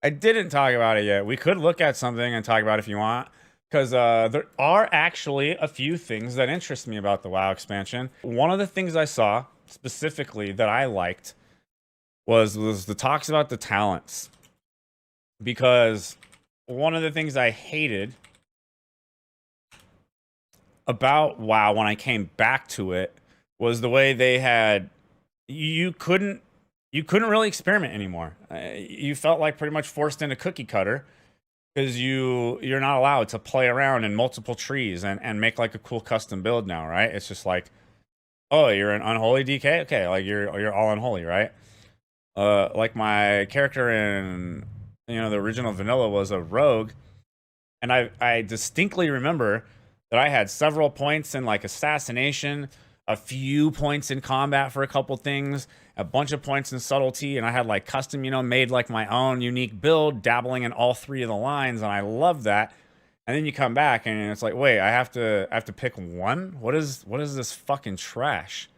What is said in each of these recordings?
I didn't talk about it yet. We could look at something and talk about it if you want. Because there are actually a few things that interest me about the WoW expansion. One of the things I saw specifically that I liked was the talks about the talents. Because one of the things I hated about WoW when I came back to it was the way they had you couldn't really experiment anymore. You felt like pretty much forced into cookie cutter because you're not allowed to play around in multiple trees and make like a cool custom build now, right? It's just like, oh, you're an unholy DK, okay, like you're all unholy, right? Like my character in the original vanilla was a rogue, and I distinctly remember that I had several points in like assassination, a few points in combat for a couple things, a bunch of points in subtlety, and I had like custom, made like my own unique build, dabbling in all three of the lines, and I love that. And then you come back and it's like, wait, I have to pick one? What is this fucking trash?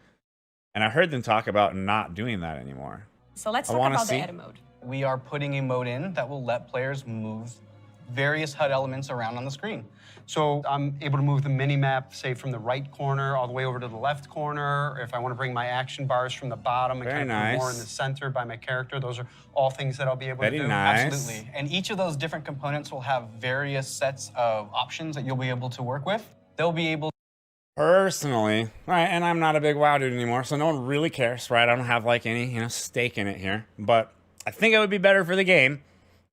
And I heard them talk about not doing that anymore. So let's talk about the edit mode. We are putting a mode in that will let players move various HUD elements around on the screen. So I'm able to move the mini-map, say, from the right corner all the way over to the left corner. If I want to bring my action bars from the bottom and kind of put more in the center by my character, those are all things that I'll be able to do. Absolutely. And each of those different components will have various sets of options that you'll be able to work with. They'll be able Personally, right, and I'm not a big WoW dude anymore, so no one really cares, right? I don't have like any, stake in it here. But I think it would be better for the game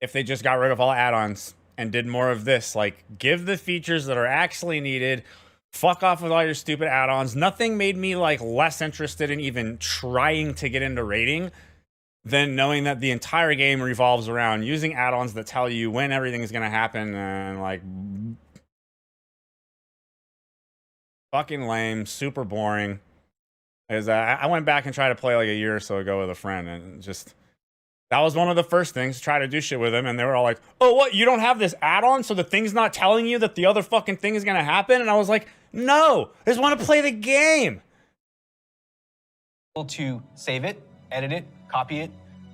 if they just got rid of all add-ons and did more of this. Like, give the features that are actually needed. Fuck off with all your stupid add-ons. Nothing made me like less interested in even trying to get into raiding than knowing that the entire game revolves around using add-ons that tell you when everything is going to happen, and like fucking lame, super boring. Is I went back and tried to play like a year or so ago with a friend, and just that was one of the first things. Try to do shit with them, and they were all like, "Oh, what? You don't have this add-on, so the thing's not telling you that the other fucking thing is gonna happen?" And I was like, "No, I just want to play the game." to save it, edit it, copy it,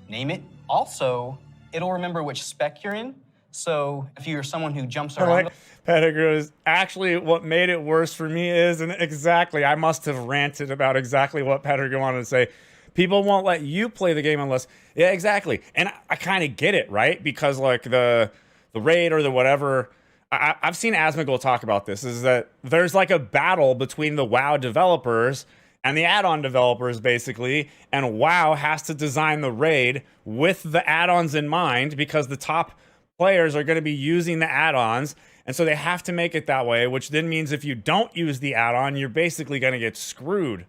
name it. Also, it'll remember which spec you're in. So if you're someone who jumps around. Pettigrew is actually what made it worse for me is, and exactly, I must have ranted about exactly what Pettigrew wanted to say. People won't let you play the game unless, yeah, exactly. And I kind of get it, right? Because like the raid or the whatever, I've seen Asmongold talk about this, is that there's like a battle between the WoW developers and the add-on developers, basically, and WoW has to design the raid with the add-ons in mind because the top players are going to be using the add-ons, and so they have to make it that way, which then means if you don't use the add-on, you're basically going to get screwed.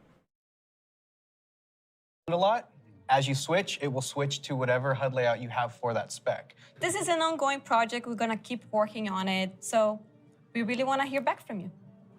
A lot. As you switch, it will switch to whatever HUD layout you have for that spec. This is an ongoing project. We're going to keep working on it, so we really want to hear back from you.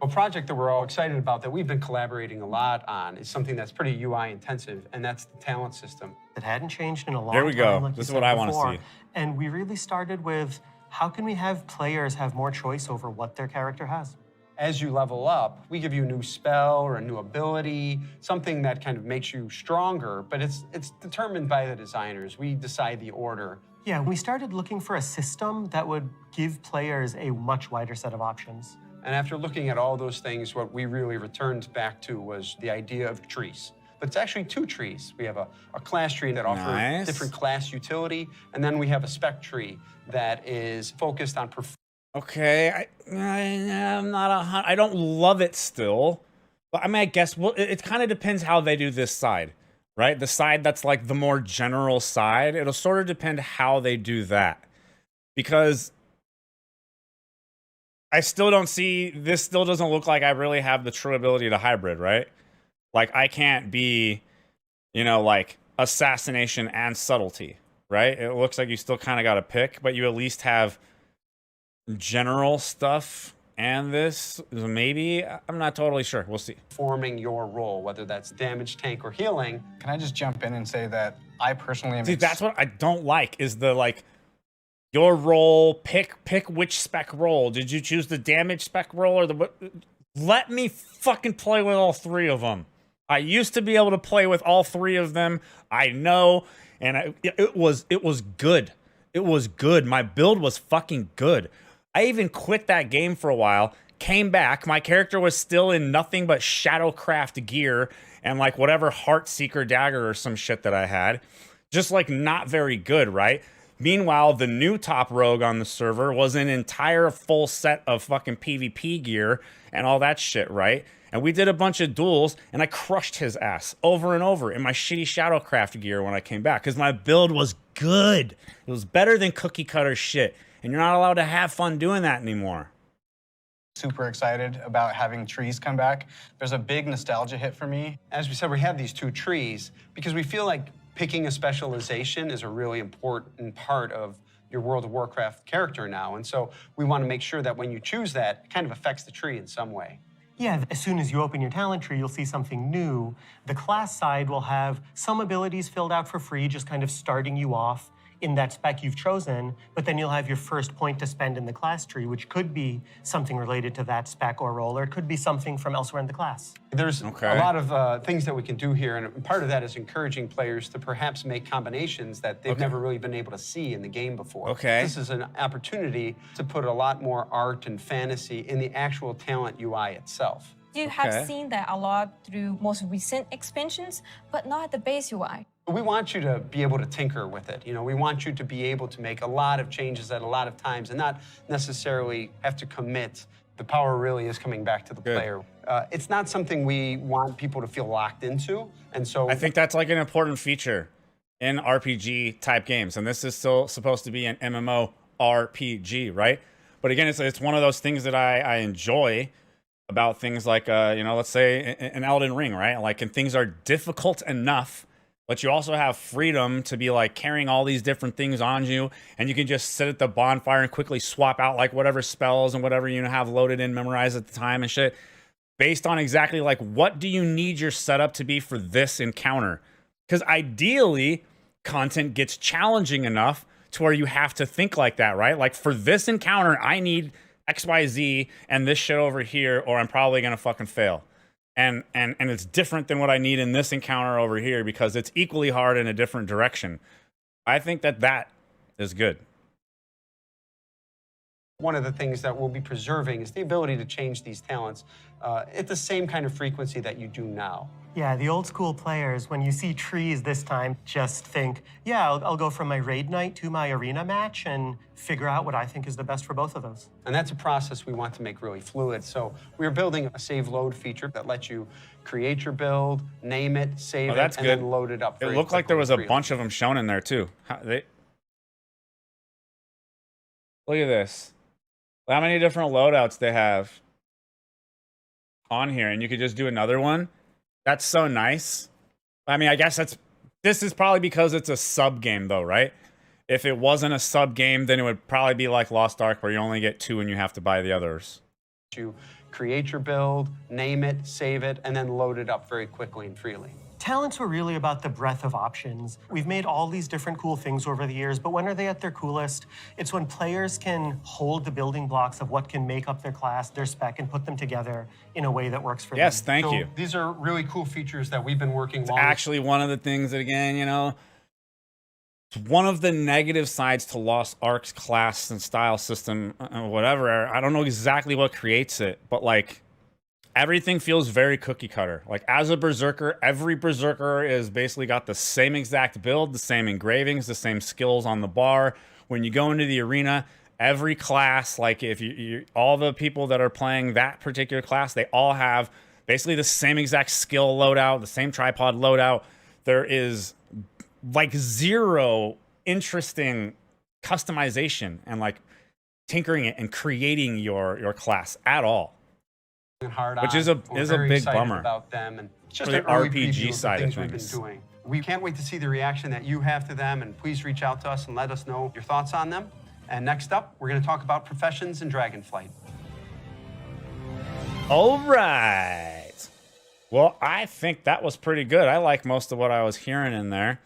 A project that we're all excited about that we've been collaborating a lot on is something that's pretty UI intensive, and that's the talent system. It hadn't changed in a long time. There we go. Like This is what I want to see. And we really started with, how can we have players have more choice over what their character has? As you level up, we give you a new spell or a new ability, something that kind of makes you stronger, but it's determined by the designers. We decide the order. Yeah, we started looking for a system that would give players a much wider set of options. And after looking at all those things, what we really returned back to was the idea of trees. But it's actually two trees. We have a class tree that offers different class utility, and then we have a spec tree that is focused on performance. Okay, I'm not I don't love it still, but I mean, I guess it kind of depends how they do this side, right? The side that's like the more general side, it'll sort of depend how they do that, because I still don't see, this still doesn't look like I really have the true ability to hybrid, right? Like I can't be, like assassination and subtlety, right? It looks like you still kind of got to pick, but you at least have general stuff and this, maybe. I'm not totally sure. We'll see. Forming your role, whether that's damage, tank, or healing. Can I just jump in and say that I personally am... See, that's what I don't like, is the like, your role, pick which spec role. Did you choose the damage spec role or the... Let me fucking play with all three of them. I used to be able to play with all three of them. I know, and it was good. It was good. My build was fucking good. I even quit that game for a while, came back. My character was still in nothing but Shadowcraft gear and like whatever Heartseeker dagger or some shit that I had. Just like not very good, right? Meanwhile, the new top rogue on the server was an entire full set of fucking PvP gear and all that shit, right? And we did a bunch of duels, and I crushed his ass over and over in my shitty Shadowcraft gear when I came back, because my build was good. It was better than cookie cutter shit, and you're not allowed to have fun doing that anymore. Super excited about having trees come back. There's a big nostalgia hit for me. As we said, we have these 2 trees because we feel like picking a specialization is a really important part of your World of Warcraft character now. And so we want to make sure that when you choose that, it kind of affects the tree in some way. Yeah, as soon as you open your talent tree, you'll see something new. The class side will have some abilities filled out for free, just kind of starting you off in that spec you've chosen, but then you'll have your first point to spend in the class tree, which could be something related to that spec or role, or it could be something from elsewhere in the class. There's a lot of things that we can do here, and part of that is encouraging players to perhaps make combinations that they've never really been able to see in the game before. This is an opportunity to put a lot more art and fantasy in the actual talent UI itself. You have seen that a lot through most recent expansions, but not the base UI. We want you to be able to tinker with it. You know, we want you to be able to make a lot of changes at a lot of times and not necessarily have to commit. The power really is coming back to the player. It's not something we want people to feel locked into, and so... I think that's like an important feature in RPG type games, and this is still supposed to be an MMORPG, right? But again, it's one of those things that I enjoy about things like, you know, let's say an Elden Ring, right? Like, and things are difficult enough, but you also have freedom to be like carrying all these different things on you, and you can just sit at the bonfire and quickly swap out like whatever spells and whatever you have loaded in, memorized at the time and shit, based on exactly like what do you need your setup to be for this encounter. Because ideally, content gets challenging enough to where you have to think like that, right? Like for this encounter, I need XYZ and this shit over here, or I'm probably gonna fucking fail. And it's different than what I need in this encounter over here because it's equally hard in a different direction. I think that is good. One of the things that we'll be preserving is the ability to change these talents at the same kind of frequency that you do now. Yeah, the old school players, when you see trees this time, just think, yeah, I'll go from my raid night to my arena match and figure out what I think is the best for both of those. And that's a process we want to make really fluid. So we're building a save load feature that lets you create your build, name it, save it, and then load it up. It looked like there was a bunch of them shown in there too. Look at this. How many different loadouts they have on here, and you could just do another one. That's so nice. I mean, I guess this is probably because it's a sub game though, right? If it wasn't a sub game, then it would probably be like Lost Ark where you only get 2 and you have to buy the others. You create your build, name it, save it, and then load it up very quickly and freely. Talents were really about the breadth of options. We've made all these different cool things over the years, but when are they at their coolest? It's when players can hold the building blocks of what can make up their class, their spec, and put them together in a way that works for them. Yes, thank you. These are really cool features that we've been working on. Actually, one of the things that, again, you know, it's one of the negative sides to Lost Ark's class and style system, whatever. I don't know exactly what creates it, but like, everything feels very cookie cutter. Like as a berserker, every berserker is basically got the same exact build, the same engravings, the same skills on the bar. When you go into the arena, every class, like if you all the people that are playing that particular class, they all have basically the same exact skill loadout, the same tripod loadout. There is like zero interesting customization and like tinkering it and creating your class at all. Which is a big bummer about them, and just for the an RPG side of we've things. been doing. We can't wait to see the reaction that you have to them, and please reach out to us and let us know your thoughts on them. And next up, we're going to talk about professions in Dragonflight. All right. Well, I think that was pretty good. I like most of what I was hearing in there.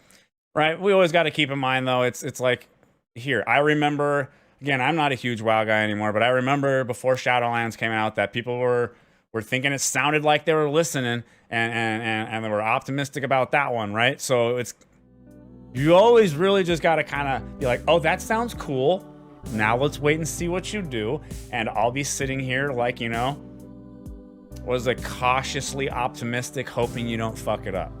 Right? We always got to keep in mind, though, it's like, here, I remember, again, I'm not a huge WoW guy anymore, but I remember before Shadowlands came out that people were thinking it sounded like they were listening and they were optimistic about that one, right? So You always really just got to kind of be like, oh, that sounds cool. Now let's wait and see what you do. And I'll be sitting here like, you know, was a cautiously optimistic, hoping you don't fuck it up.